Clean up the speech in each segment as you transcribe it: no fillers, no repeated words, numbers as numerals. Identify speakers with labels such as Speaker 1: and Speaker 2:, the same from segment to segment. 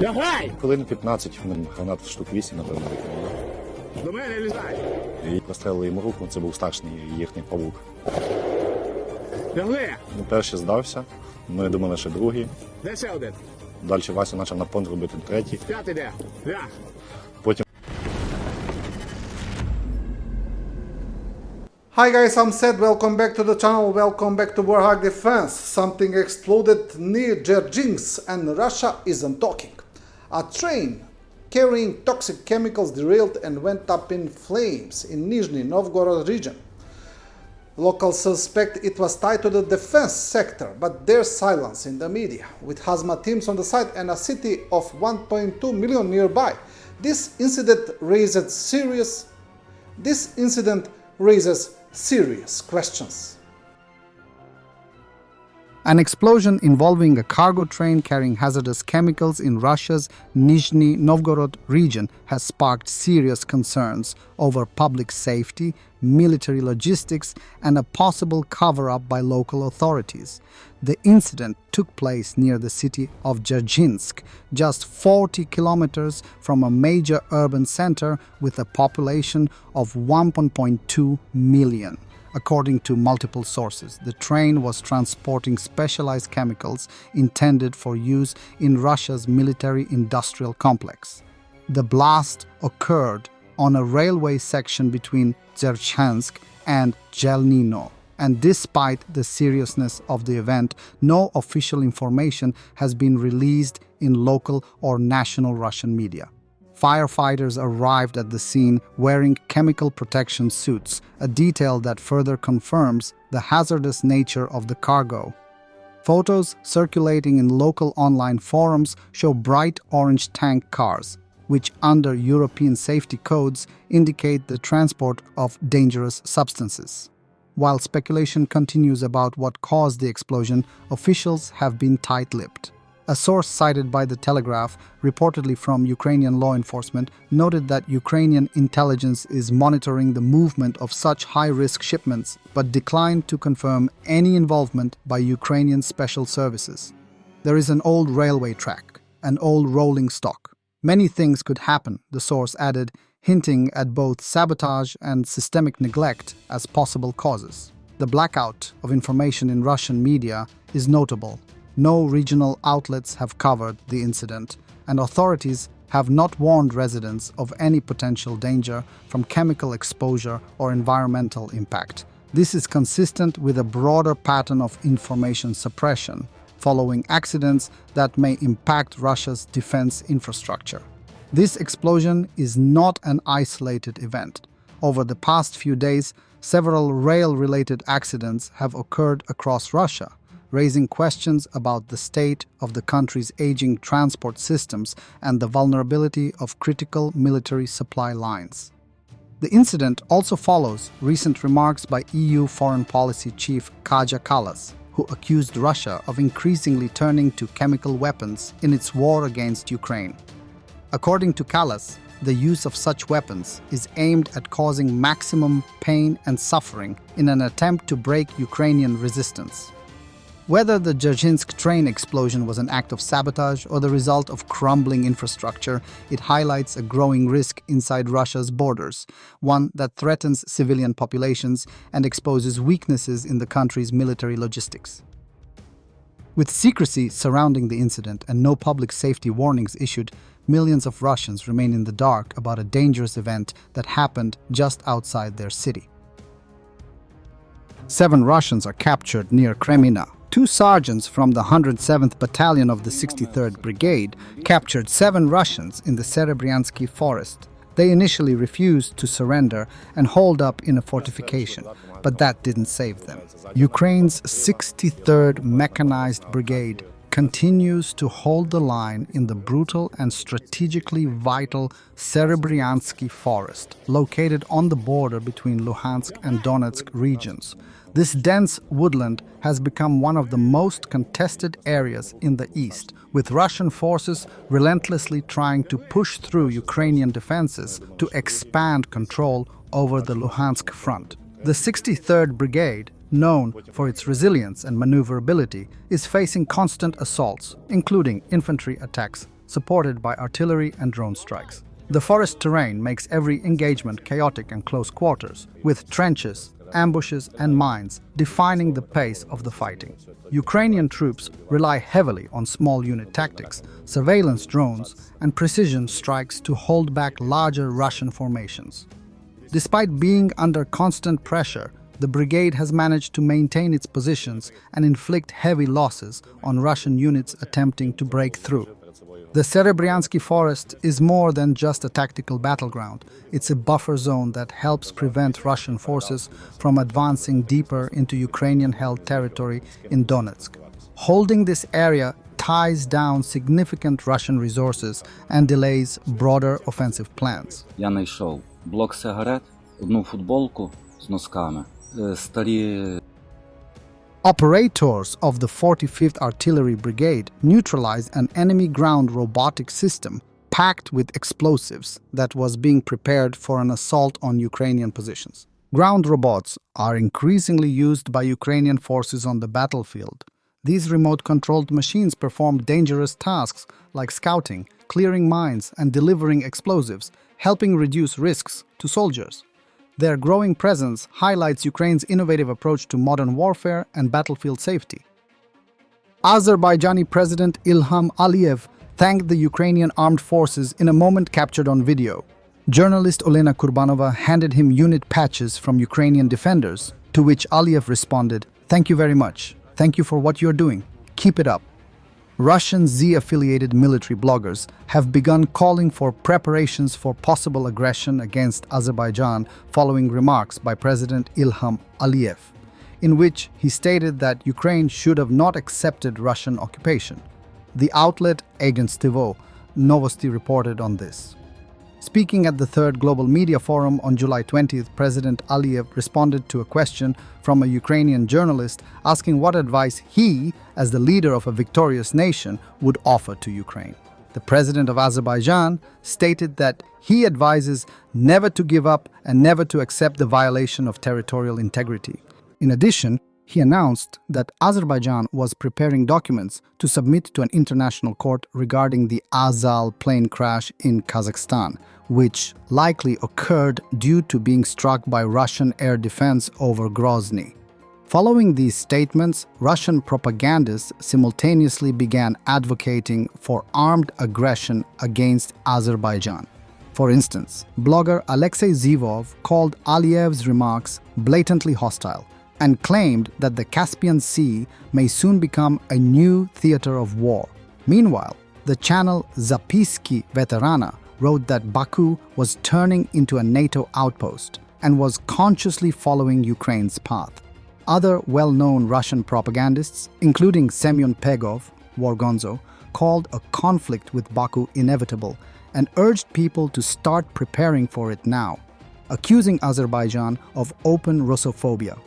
Speaker 1: Лягай!
Speaker 2: Хвилин 15, гранат штук 8, напевно, викинули.
Speaker 1: До мене лізай!
Speaker 2: І прострелили йому руку, це був старший їхній павук.
Speaker 1: Лягли!
Speaker 2: Перший здався, ми думали, що другий.
Speaker 1: Де ще один?
Speaker 2: Далі Вася почав на понт робити третій.
Speaker 1: П'ятий де? Ляг!
Speaker 2: Потім
Speaker 3: Hi guys, I'm Seth. Welcome back to the channel. Welcome back to Warthog Defense. Something exploded near Dzerzhinsk and Russia isn't talking. A train carrying toxic chemicals derailed and went up in flames in Nizhny Novgorod region. Locals suspect it was tied to the defense sector, but there's silence in the media. With hazmat teams on the site and a city of 1.2 million nearby, this incident raises serious questions.
Speaker 4: An explosion involving a cargo train carrying hazardous chemicals in Russia's Nizhny Novgorod region has sparked serious concerns over public safety, military logistics, and a possible cover-up by local authorities. The incident took place near the city of Dzerzhinsk, just 40 kilometers from a major urban center with a population of 1.2 million. According to multiple sources, the train was transporting specialized chemicals intended for use in Russia's military-industrial complex. The blast occurred on a railway section between Dzerzhinsk and Jelnino, and despite the seriousness of the event, no official information has been released in local or national Russian media. Firefighters arrived at the scene wearing chemical protection suits, a detail that further confirms the hazardous nature of the cargo. Photos circulating in local online forums show bright orange tank cars, which under European safety codes indicate the transport of dangerous substances. While speculation continues about what caused the explosion, officials have been tight-lipped. A source cited by The Telegraph, reportedly from Ukrainian law enforcement, noted that Ukrainian intelligence is monitoring the movement of such high-risk shipments, but declined to confirm any involvement by Ukrainian special services. There is an old railway track, an old rolling stock. Many things could happen, the source added, hinting at both sabotage and systemic neglect as possible causes. The blackout of information in Russian media is notable. No regional outlets have covered the incident, and authorities have not warned residents of any potential danger from chemical exposure or environmental impact. This is consistent with a broader pattern of information suppression, following accidents that may impact Russia's defense infrastructure. This explosion is not an isolated event. Over the past few days, several rail-related accidents have occurred across Russia, raising questions about the state of the country's aging transport systems and the vulnerability of critical military supply lines. The incident also follows recent remarks by EU Foreign Policy Chief Kaja Kallas, who accused Russia of increasingly turning to chemical weapons in its war against Ukraine. According to Kallas, the use of such weapons is aimed at causing maximum pain and suffering in an attempt to break Ukrainian resistance. Whether the Dzerzhinsk train explosion was an act of sabotage or the result of crumbling infrastructure, it highlights a growing risk inside Russia's borders, one that threatens civilian populations and exposes weaknesses in the country's military logistics. With secrecy surrounding the incident and no public safety warnings issued, millions of Russians remain in the dark about a dangerous event that happened just outside their city. 7 Russians are captured near Kremina. 2 sergeants from the 107th Battalion of the 63rd Brigade captured 7 Russians in the Serebryansky forest. They initially refused to surrender and holed up in a fortification, but that didn't save them. Ukraine's 63rd Mechanized Brigade continues to hold the line in the brutal and strategically vital Serebryansky forest, located on the border between Luhansk and Donetsk regions. This dense woodland has become one of the most contested areas in the east, with Russian forces relentlessly trying to push through Ukrainian defenses to expand control over the Luhansk front. The 63rd Brigade, known for its resilience and maneuverability, is facing constant assaults, including infantry attacks supported by artillery and drone strikes. The forest terrain makes every engagement chaotic and close quarters, with trenches, ambushes and mines defining the pace of the fighting. Ukrainian troops rely heavily on small unit tactics, surveillance drones, and precision strikes to hold back larger Russian formations. Despite being under constant pressure, the brigade has managed to maintain its positions and inflict heavy losses on Russian units attempting to break through. The Serebryansky forest is more than just a tactical battleground. It's a buffer zone that helps prevent Russian forces from advancing deeper into Ukrainian-held territory in Donetsk. Holding this area ties down significant Russian resources and delays broader offensive plans.
Speaker 5: Я знайшов блок сигарет, одну футболку з носками, старі.
Speaker 4: Operators of the 45th Artillery Brigade neutralized an enemy ground robotic system packed with explosives that was being prepared for an assault on Ukrainian positions. Ground robots are increasingly used by Ukrainian forces on the battlefield. These remote-controlled machines perform dangerous tasks like scouting, clearing mines, and delivering explosives, helping reduce risks to soldiers. Their growing presence highlights Ukraine's innovative approach to modern warfare and battlefield safety. Azerbaijani President Ilham Aliyev thanked the Ukrainian armed forces in a moment captured on video. Journalist Olena Kurbanova handed him unit patches from Ukrainian defenders, to which Aliyev responded, "Thank you very much. Thank you for what you're doing. Keep it up." Russian Z-affiliated military bloggers have begun calling for preparations for possible aggression against Azerbaijan following remarks by President Ilham Aliyev, in which he stated that Ukraine should have not accepted Russian occupation. The outlet Agentstvo Novosti reported on this. Speaking at the Third Global Media Forum on July 20th, President Aliyev responded to a question from a Ukrainian journalist asking what advice he, as the leader of a victorious nation, would offer to Ukraine. The president of Azerbaijan stated that he advises never to give up and never to accept the violation of territorial integrity. In addition, he announced that Azerbaijan was preparing documents to submit to an international court regarding the Azal plane crash in Kazakhstan, which likely occurred due to being struck by Russian air defense over Grozny. Following these statements, Russian propagandists simultaneously began advocating for armed aggression against Azerbaijan. For instance, blogger Alexei Zivov called Aliyev's remarks blatantly hostile and claimed that the Caspian Sea may soon become a new theater of war. Meanwhile, the channel Zapiski Veterana wrote that Baku was turning into a NATO outpost and was consciously following Ukraine's path. Other well-known Russian propagandists, including Semyon Pegov, Wargonzo, called a conflict with Baku inevitable and urged people to start preparing for it now, accusing Azerbaijan of open Russophobia.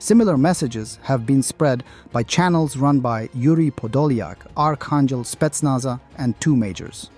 Speaker 4: Similar messages have been spread by channels run by Yuri Podolyak, Archangel Spetsnaza, and two majors.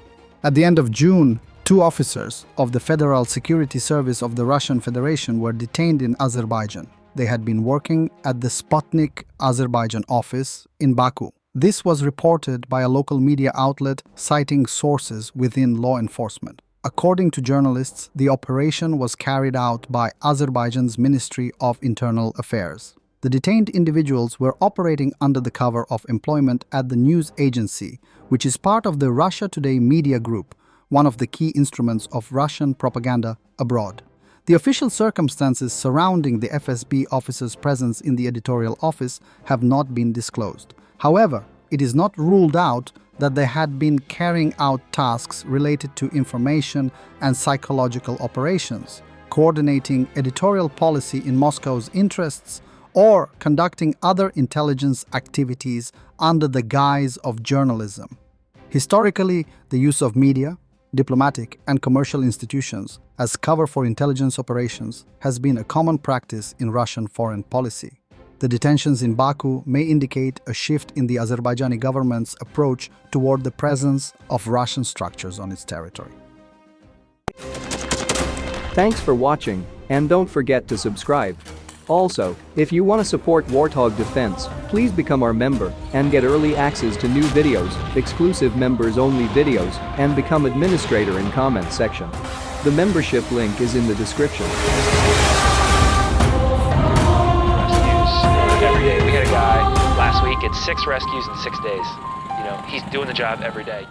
Speaker 4: At the end of June, two officers of the Federal Security Service of the Russian Federation were detained in Azerbaijan. They had been working at the Sputnik Azerbaijan office in Baku. This was reported by a local media outlet citing sources within law enforcement. According to journalists, the operation was carried out by Azerbaijan's Ministry of Internal Affairs. The detained individuals were operating under the cover of employment at the news agency, which is part of the Russia Today media group, one of the key instruments of Russian propaganda abroad. The official circumstances surrounding the FSB officers' presence in the editorial office have not been disclosed. However, it is not ruled out that they had been carrying out tasks related to information and psychological operations, coordinating editorial policy in Moscow's interests, or conducting other intelligence activities under the guise of journalism. Historically, the use of media, diplomatic and commercial institutions as cover for intelligence operations has been a common practice in Russian foreign policy. The detentions in Baku may indicate a shift in the Azerbaijani government's approach toward the presence of Russian structures on its territory.
Speaker 6: Thanks for watching, and don't forget to subscribe. Also, if you want to support Warthog Defense, please become our member and get early access to new videos, exclusive members-only videos, and become administrator in comment section. The membership link is in the description.
Speaker 7: Rescues every day. We had a guy last week at 6 rescues in 6 days. You know, he's doing the job every day.